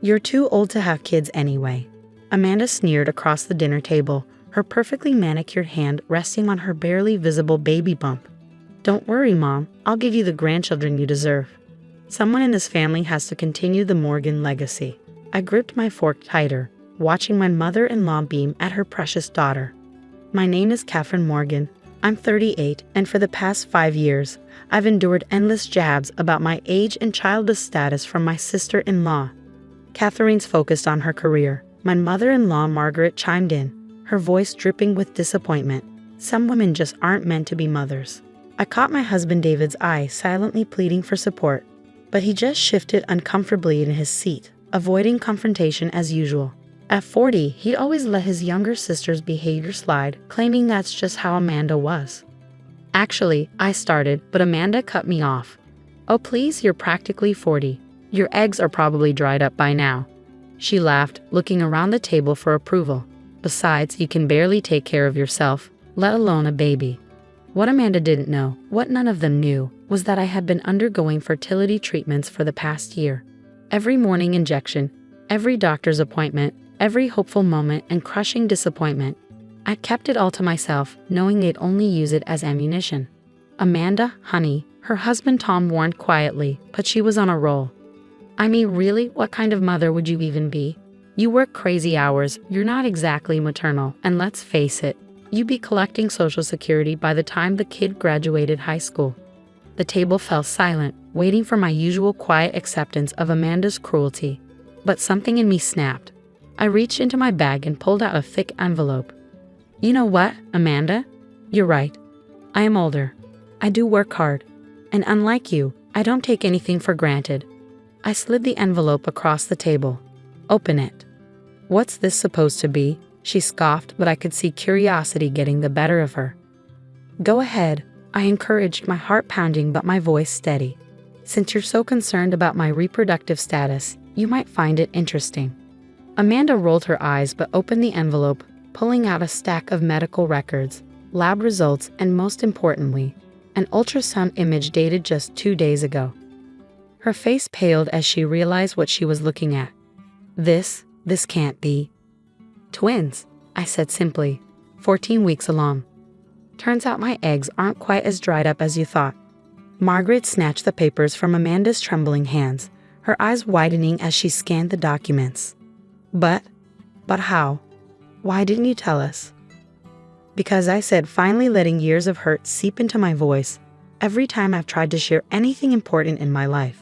You're too old to have kids anyway. Amanda sneered across the dinner table, her perfectly manicured hand resting on her barely visible baby bump. Don't worry, Mom. I'll give you the grandchildren you deserve. Someone in this family has to continue the Morgan legacy. I gripped my fork tighter, watching my mother-in-law beam at her precious daughter. My name is Catherine Morgan. I'm 38, and for the past 5 years, I've endured endless jabs about my age and childless status from my sister-in-law. Catherine's focused on her career. My mother-in-law, Margaret, chimed in, her voice dripping with disappointment. Some women just aren't meant to be mothers. I caught my husband David's eye, silently pleading for support, but he just shifted uncomfortably in his seat, avoiding confrontation as usual. At 40, he'd always let his younger sister's behavior slide, claiming that's just how Amanda was. Actually, I started, but Amanda cut me off. Oh please, you're practically 40. Your eggs are probably dried up by now. She laughed, looking around the table for approval. Besides, you can barely take care of yourself, let alone a baby. What Amanda didn't know, what none of them knew, was that I had been undergoing fertility treatments for the past year. Every morning injection, every doctor's appointment, every hopeful moment and crushing disappointment. I kept it all to myself, knowing they'd only use it as ammunition. Amanda, honey, her husband Tom warned quietly, but she was on a roll. I mean, really, what kind of mother would you even be? You work crazy hours, you're not exactly maternal, and let's face it, you'd be collecting Social Security by the time the kid graduated high school. The table fell silent, waiting for my usual quiet acceptance of Amanda's cruelty. But something in me snapped. I reached into my bag and pulled out a thick envelope. You know what, Amanda? You're right. I am older. I do work hard. And unlike you, I don't take anything for granted. I slid the envelope across the table. Open it. What's this supposed to be? She scoffed, but I could see curiosity getting the better of her. Go ahead, I encouraged, my heart pounding but my voice steady. Since you're so concerned about my reproductive status, you might find it interesting. Amanda rolled her eyes but opened the envelope, pulling out a stack of medical records, lab results, and most importantly, an ultrasound image dated just 2 days ago. Her face paled as she realized what she was looking at. This can't be. Twins, I said simply, 14 weeks along. Turns out my eggs aren't quite as dried up as you thought. Margaret snatched the papers from Amanda's trembling hands, her eyes widening as she scanned the documents. But how? Why didn't you tell us? Because I said, finally letting years of hurt seep into my voice every time I've tried to share anything important in my life.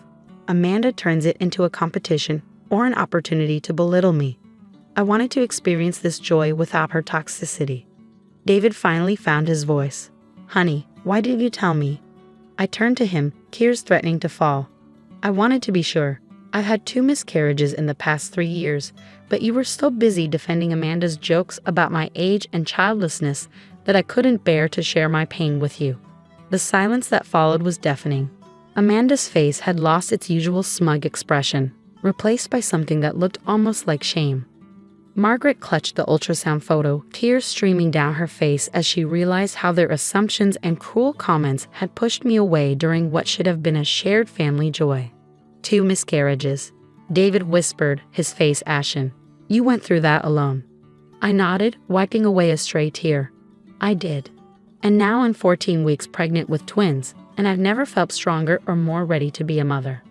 Amanda turns it into a competition or an opportunity to belittle me. I wanted to experience this joy without her toxicity. David finally found his voice. Honey, why didn't you tell me? I turned to him, tears threatening to fall. I wanted to be sure. I've had 2 miscarriages in the past 3 years, but you were so busy defending Amanda's jokes about my age and childlessness that I couldn't bear to share my pain with you. The silence that followed was deafening. Amanda's face had lost its usual smug expression, replaced by something that looked almost like shame. Margaret clutched the ultrasound photo, tears streaming down her face as she realized how their assumptions and cruel comments had pushed me away during what should have been a shared family joy. 2 miscarriages, David whispered, his face ashen. You went through that alone. I nodded, wiping away a stray tear. I did. And now I'm 14 weeks pregnant with twins, and I've never felt stronger or more ready to be a mother.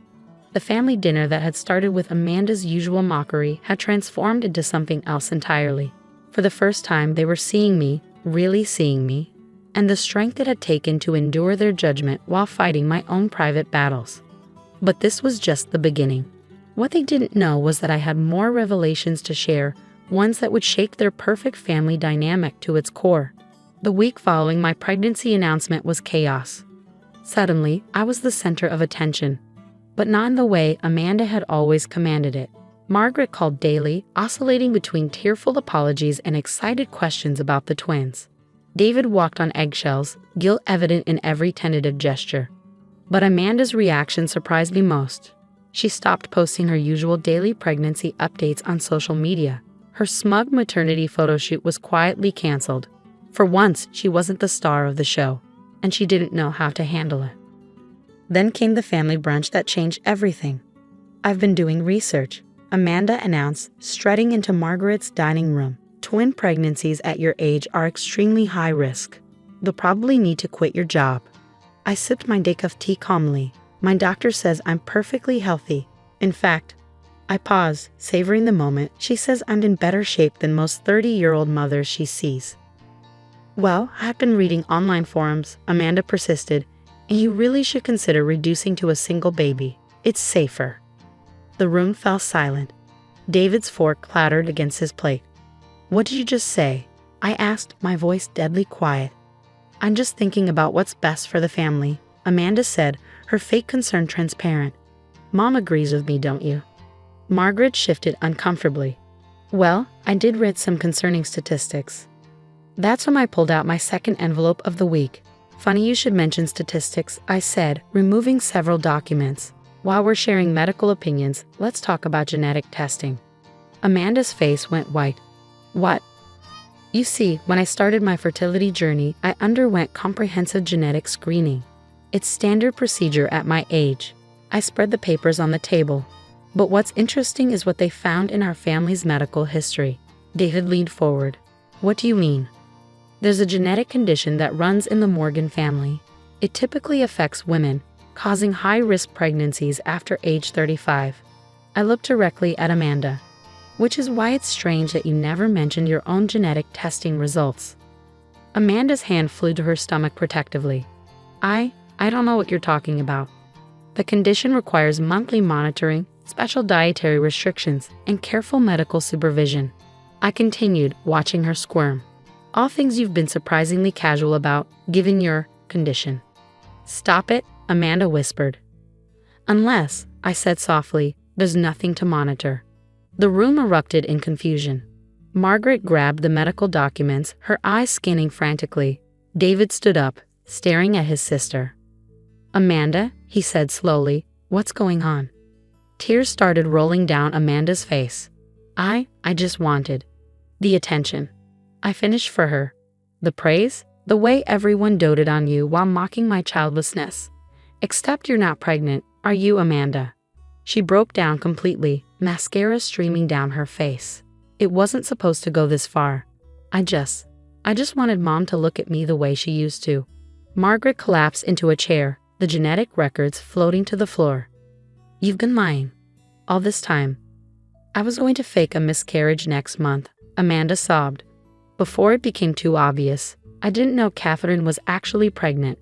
The family dinner that had started with Amanda's usual mockery had transformed into something else entirely. For the first time, they were seeing me, really seeing me, and the strength it had taken to endure their judgment while fighting my own private battles. But this was just the beginning. What they didn't know was that I had more revelations to share, ones that would shake their perfect family dynamic to its core. The week following my pregnancy announcement was chaos. Suddenly, I was the center of attention. But not in the way Amanda had always commanded it. Margaret called daily, oscillating between tearful apologies and excited questions about the twins. David walked on eggshells, guilt evident in every tentative gesture. But Amanda's reaction surprised me most. She stopped posting her usual daily pregnancy updates on social media. Her smug maternity photo shoot was quietly canceled. For once, she wasn't the star of the show, and she didn't know how to handle it. Then came the family brunch that changed everything. I've been doing research. Amanda announced, strutting into Margaret's dining room. Twin pregnancies at your age are extremely high risk. You'll probably need to quit your job. I sipped my day of tea calmly. My doctor says I'm perfectly healthy. In fact, I paused, savoring the moment. She says I'm in better shape than most 30-year-old mothers she sees. Well, I've been reading online forums, Amanda persisted, and you really should consider reducing to a single baby. It's safer. The room fell silent. David's fork clattered against his plate. What did you just say? I asked, my voice deadly quiet. I'm just thinking about what's best for the family, Amanda said, her fake concern transparent. Mom agrees with me, don't you? Margaret shifted uncomfortably. Well, I did read some concerning statistics. That's when I pulled out my second envelope of the week. Funny you should mention statistics, I said, removing several documents. While we're sharing medical opinions, let's talk about genetic testing. Amanda's face went white. What? You see, when I started my fertility journey, I underwent comprehensive genetic screening. It's standard procedure at my age. I spread the papers on the table. But what's interesting is what they found in our family's medical history. David leaned forward. What do you mean? There's a genetic condition that runs in the Morgan family. It typically affects women, causing high-risk pregnancies after age 35. I looked directly at Amanda. Which is why it's strange that you never mentioned your own genetic testing results. Amanda's hand flew to her stomach protectively. I don't know what you're talking about. The condition requires monthly monitoring, special dietary restrictions, and careful medical supervision. I continued, watching her squirm. All things you've been surprisingly casual about, given your condition. Stop it, Amanda whispered. Unless, I said softly, there's nothing to monitor. The room erupted in confusion. Margaret grabbed the medical documents, her eyes scanning frantically. David stood up, staring at his sister. Amanda, he said slowly, what's going on? Tears started rolling down Amanda's face. I just wanted the attention. I finished for her. The praise, the way everyone doted on you while mocking my childlessness. Except you're not pregnant, are you, Amanda? She broke down completely, mascara streaming down her face. It wasn't supposed to go this far. I just wanted Mom to look at me the way she used to. Margaret collapsed into a chair, the genetic records floating to the floor. You've been lying. All this time. I was going to fake a miscarriage next month, Amanda sobbed. Before it became too obvious, I didn't know Catherine was actually pregnant.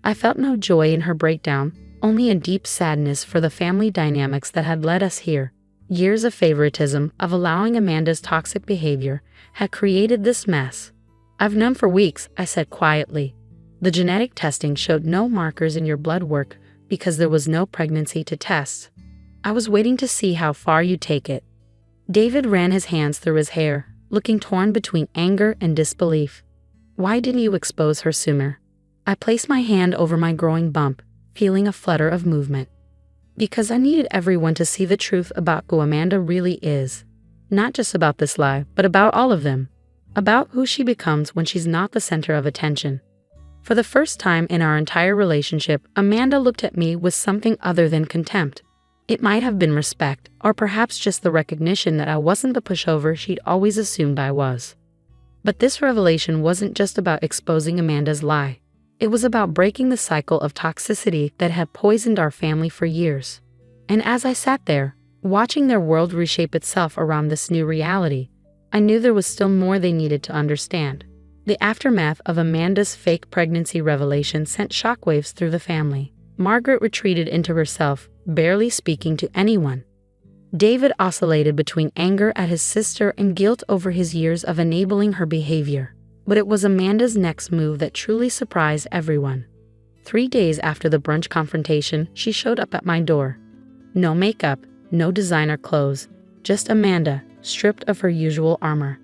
I felt no joy in her breakdown, only a deep sadness for the family dynamics that had led us here. Years of favoritism, of allowing Amanda's toxic behavior, had created this mess. I've known for weeks, I said quietly. The genetic testing showed no markers in your blood work because there was no pregnancy to test. I was waiting to see how far you'd take it. David ran his hands through his hair, looking torn between anger and disbelief. Why didn't you expose her sooner? I placed my hand over my growing bump, feeling a flutter of movement. Because I needed everyone to see the truth about who Amanda really is. Not just about this lie, but about all of them. About who she becomes when she's not the center of attention. For the first time in our entire relationship, Amanda looked at me with something other than contempt. It might have been respect, or perhaps just the recognition that I wasn't the pushover she'd always assumed I was. But this revelation wasn't just about exposing Amanda's lie. It was about breaking the cycle of toxicity that had poisoned our family for years. And as I sat there, watching their world reshape itself around this new reality, I knew there was still more they needed to understand. The aftermath of Amanda's fake pregnancy revelation sent shockwaves through the family. Margaret retreated into herself, barely speaking to anyone. David oscillated between anger at his sister and guilt over his years of enabling her behavior. But it was Amanda's next move that truly surprised everyone. 3 days after the brunch confrontation, she showed up at my door. No makeup, no designer clothes, just Amanda, stripped of her usual armor.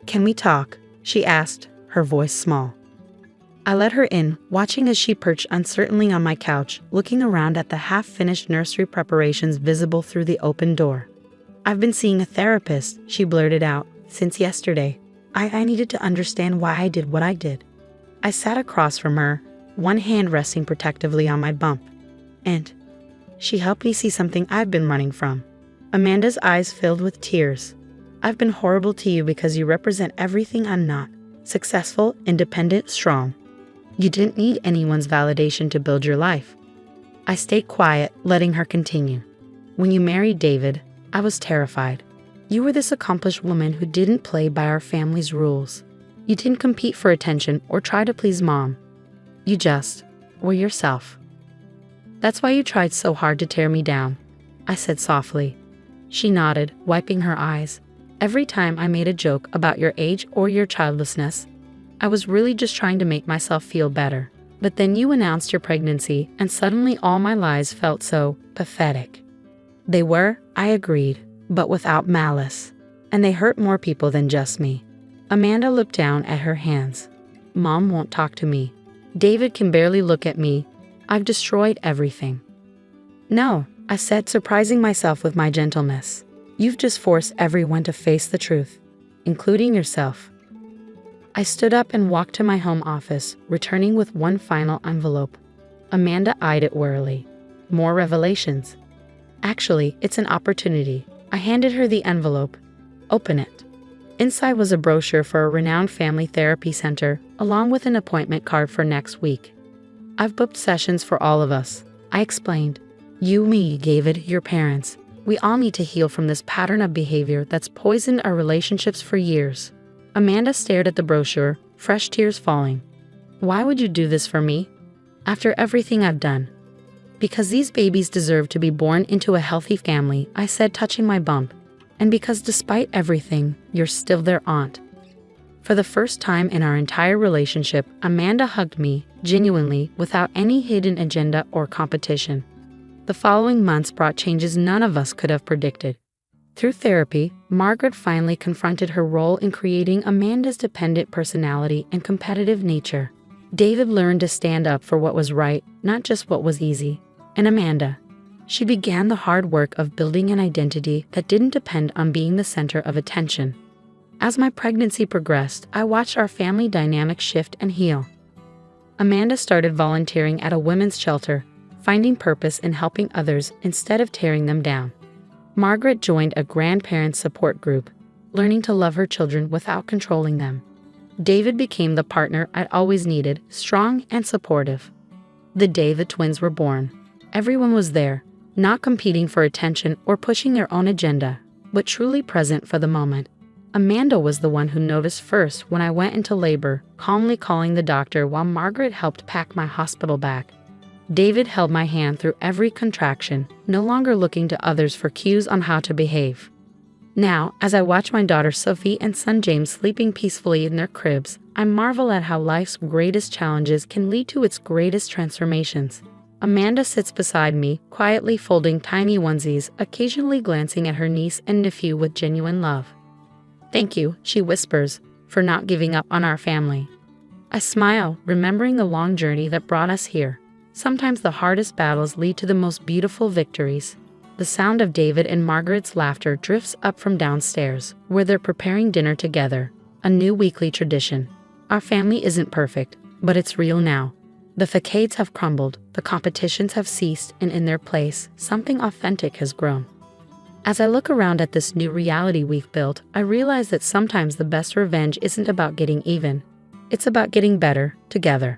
"Can we talk?" she asked, her voice small. I let her in, watching as she perched uncertainly on my couch, looking around at the half-finished nursery preparations visible through the open door. "I've been seeing a therapist," she blurted out, "since yesterday. I needed to understand why I did what I did." I sat across from her, one hand resting protectively on my bump. And she helped me see something I've been running from. Amanda's eyes filled with tears. I've been horrible to you because you represent everything I'm not. Successful, independent, strong. You didn't need anyone's validation to build your life. I stayed quiet, letting her continue. When you married David, I was terrified. You were this accomplished woman who didn't play by our family's rules. You didn't compete for attention or try to please Mom. You just were yourself. That's why you tried so hard to tear me down, I said softly. She nodded, wiping her eyes. Every time I made a joke about your age or your childlessness, I was really just trying to make myself feel better. But then you announced your pregnancy, and suddenly all my lies felt so pathetic. They were, I agreed, but without malice. And they hurt more people than just me. Amanda looked down at her hands. Mom won't talk to me. David can barely look at me. I've destroyed everything. No, I said, surprising myself with my gentleness. You've just forced everyone to face the truth, including yourself. I stood up and walked to my home office, returning with one final envelope. Amanda eyed it warily. More revelations. Actually, it's an opportunity. I handed her the envelope. Open it. Inside was a brochure for a renowned family therapy center, along with an appointment card for next week. I've booked sessions for all of us, I explained. You, me, David, your parents. We all need to heal from this pattern of behavior that's poisoned our relationships for years. Amanda stared at the brochure, fresh tears falling. Why would you do this for me? After everything I've done? Because these babies deserve to be born into a healthy family, I said, touching my bump. And because despite everything, you're still their aunt. For the first time in our entire relationship, Amanda hugged me, genuinely, without any hidden agenda or competition. The following months brought changes none of us could have predicted. Through therapy, Margaret finally confronted her role in creating Amanda's dependent personality and competitive nature. David learned to stand up for what was right, not just what was easy. And Amanda, she began the hard work of building an identity that didn't depend on being the center of attention. As my pregnancy progressed, I watched our family dynamic shift and heal. Amanda started volunteering at a women's shelter, finding purpose in helping others instead of tearing them down. Margaret joined a grandparent support group, learning to love her children without controlling them. David became the partner I'd always needed, strong and supportive. The day the twins were born, everyone was there, not competing for attention or pushing their own agenda, but truly present for the moment. Amanda was the one who noticed first when I went into labor, calmly calling the doctor while Margaret helped pack my hospital bag. David held my hand through every contraction, no longer looking to others for cues on how to behave. Now, as I watch my daughter Sophie and son James sleeping peacefully in their cribs, I marvel at how life's greatest challenges can lead to its greatest transformations. Amanda sits beside me, quietly folding tiny onesies, occasionally glancing at her niece and nephew with genuine love. Thank you, she whispers, for not giving up on our family. I smile, remembering the long journey that brought us here. Sometimes the hardest battles lead to the most beautiful victories. The sound of David and Margaret's laughter drifts up from downstairs, where they're preparing dinner together, a new weekly tradition. Our family isn't perfect, but it's real now. The facades have crumbled, the competitions have ceased, and in their place, something authentic has grown. As I look around at this new reality we've built, I realize that sometimes the best revenge isn't about getting even. It's about getting better, together.